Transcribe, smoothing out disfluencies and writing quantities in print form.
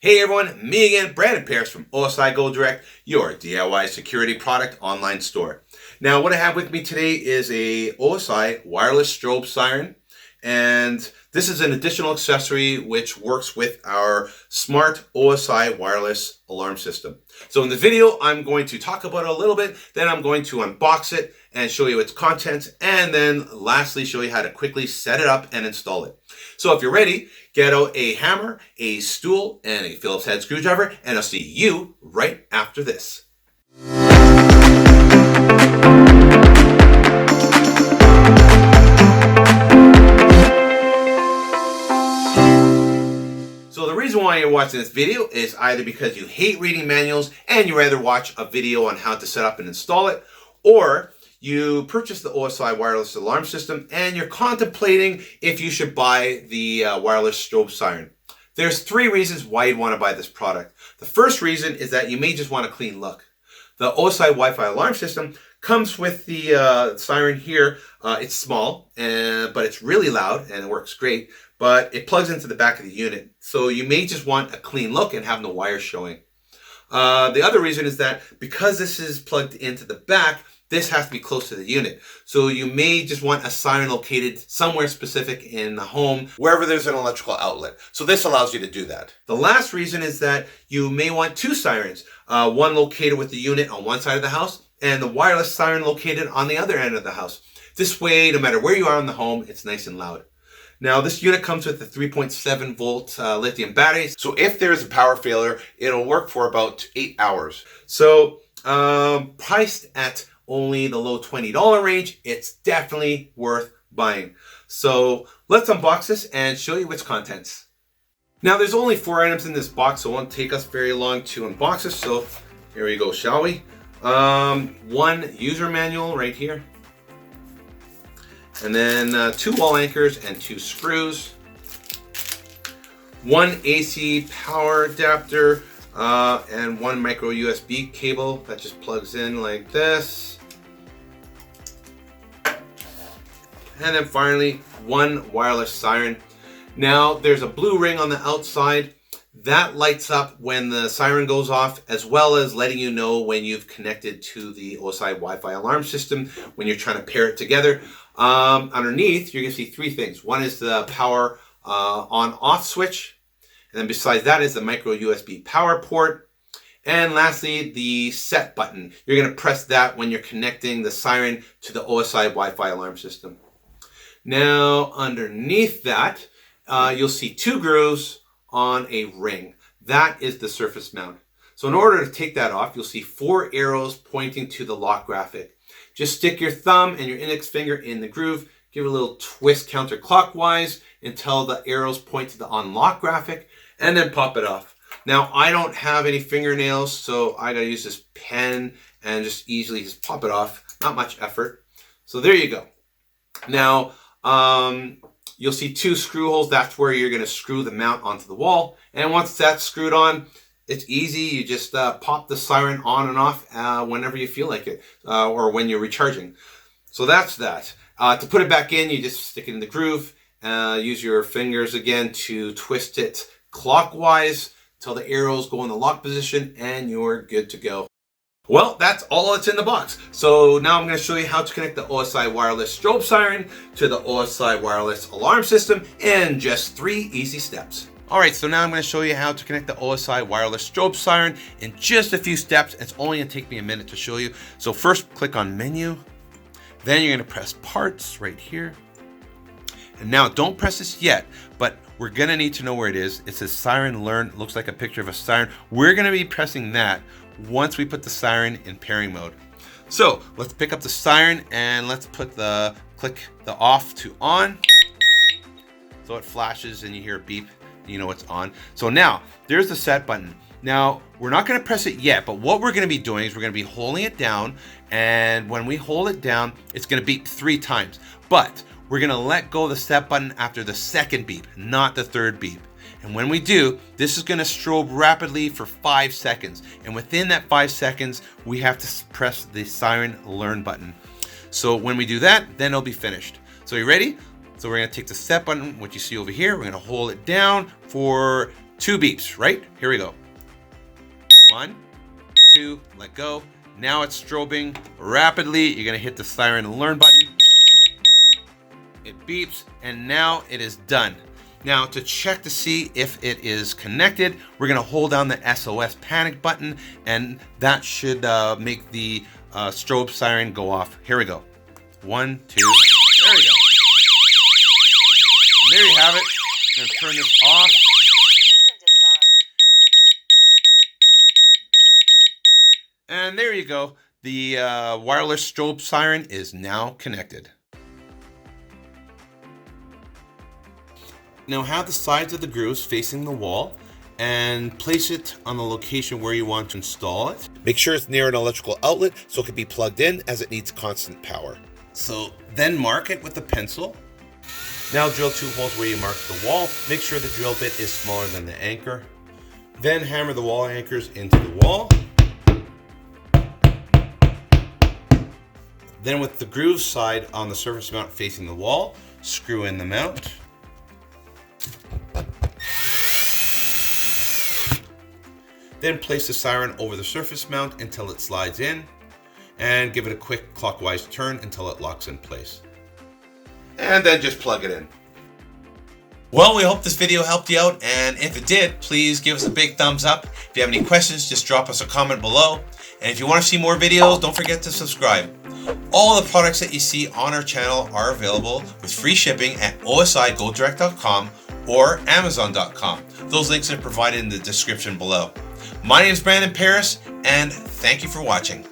Hey everyone, me again, Brandon Paris from OSI Go Direct, your DIY security product online store. Now what I have with me today is a OSI Wireless Strobe Siren, and this is an additional accessory which works with our smart OSI Wireless Alarm System. So in the video, I'm going to talk about it a little bit, then I'm going to unbox it and show you its contents, and then lastly show you how to quickly set it up and install it. So if you're ready, get out a hammer, a stool, and a Phillips head screwdriver, and I'll see you right after this. So the reason why you're watching this video is either because you hate reading manuals and you rather watch a video on how to set up and install it, or you purchased the OSI Wireless Alarm System and you're contemplating if you should buy the Wireless Strobe Siren. There's three reasons why you'd want to buy this product. The first reason is that you may just want a clean look. The OSI Wi-Fi Alarm System comes with the siren here. It's small, but it's really loud and it works great, but it plugs into the back of the unit. So you may just want a clean look and have no wires showing. The other reason is that because this is plugged into the back, this has to be close to the unit. So you may just want a siren located somewhere specific in the home, wherever there's an electrical outlet. So this allows you to do that. The last reason is that you may want two sirens, one located with the unit on one side of the house and the wireless siren located on the other end of the house. This way, no matter where you are in the home, it's nice and loud. Now, this unit comes with a 3.7 volt lithium battery. So if there's a power failure, it'll work for about 8 hours. So priced at only the low $20 range, it's definitely worth buying. So let's unbox this and show you its contents. Now there's only 4 items in this box, so it won't take us very long to unbox this. So here we go, shall we? One user manual right here. And then 2 wall anchors and 2 screws. One AC power adapter and 1 micro USB cable that just plugs in like this. And then finally, 1 wireless siren. Now there's a blue ring on the outside that lights up when the siren goes off, as well as letting you know when you've connected to the OSI Wi-Fi alarm system when you're trying to pair it together. Underneath, you're going to see 3 things. One is the power on-off switch, and then besides that is the micro USB power port. And lastly, the set button. You're going to press that when you're connecting the siren to the OSI Wi-Fi alarm system. Now, underneath that, you'll see 2 grooves on a ring. That is the surface mount. So in order to take that off, you'll see 4 arrows pointing to the lock graphic. Just stick your thumb and your index finger in the groove, give it a little twist counterclockwise until the arrows point to the unlock graphic, and then pop it off. Now, I don't have any fingernails, so I gotta use this pen and just easily just pop it off. Not much effort. So there you go. Now, you'll see 2 screw holes. That's where you're gonna screw the mount onto the wall. And once that's screwed on, it's easy. You just pop the siren on and off whenever you feel like it, or when you're recharging. So that's that. To put it back in, you just stick it in the groove. Use your fingers again to twist it clockwise till the arrows go in the lock position, and you're good to go. Well, that's all that's in the box. So now I'm going to show you how to connect the OSI Wireless Strobe Siren to the OSI Wireless Alarm System in just 3 easy steps. Alright, so now I'm going to show you how to connect the OSI Wireless Strobe Siren in just a few steps. It's only going to take me a minute to show you. So first, click on Menu. Then you're going to press Parts right here. And now don't press this yet, but we're going to need to know where it is. It says Siren Learn. It looks like a picture of a siren. We're going to be pressing that once we put the siren in pairing mode. So let's pick up the siren and let's click the off to on. So it flashes and you hear a beep. You know it's on. So now there's the set button. Now we're not going to press it yet, but what we're going to be doing is we're going to be holding it down, and when we hold it down, it's going to beep 3 times. But we're going to let go of the set button after the second beep, not the third beep. And when we do, this is going to strobe rapidly for 5 seconds. And within that 5 seconds, we have to press the Siren Learn button. So when we do that, then it'll be finished. So you ready? So we're going to take the set button, what you see over here. We're going to hold it down for 2 beeps, right? Here we go. 1, 2, let go. Now it's strobing rapidly. You're gonna hit the siren learn button. It beeps, and now it is done. Now to check to see if it is connected, we're gonna hold down the SOS panic button, and that should make the strobe siren go off. Here we go. 1, 2, there we go. And there you have it. I'm gonna turn this off. And there you go. The wireless strobe siren is now connected. Now have the sides of the grooves facing the wall and place it on the location where you want to install it. Make sure it's near an electrical outlet so it can be plugged in, as it needs constant power. So then mark it with a pencil. Now drill 2 holes where you marked the wall. Make sure the drill bit is smaller than the anchor. Then hammer the wall anchors into the wall. Then with the groove side on the surface mount facing the wall, screw in the mount. Then place the siren over the surface mount until it slides in, and give it a quick clockwise turn until it locks in place. And then just plug it in. Well, we hope this video helped you out, and if it did, please give us a big thumbs up. If you have any questions, just drop us a comment below. And if you want to see more videos, don't forget to subscribe. All the products that you see on our channel are available with free shipping at osigodirect.com or amazon.com. Those links are provided in the description below. My name is Brandon Paris, and thank you for watching.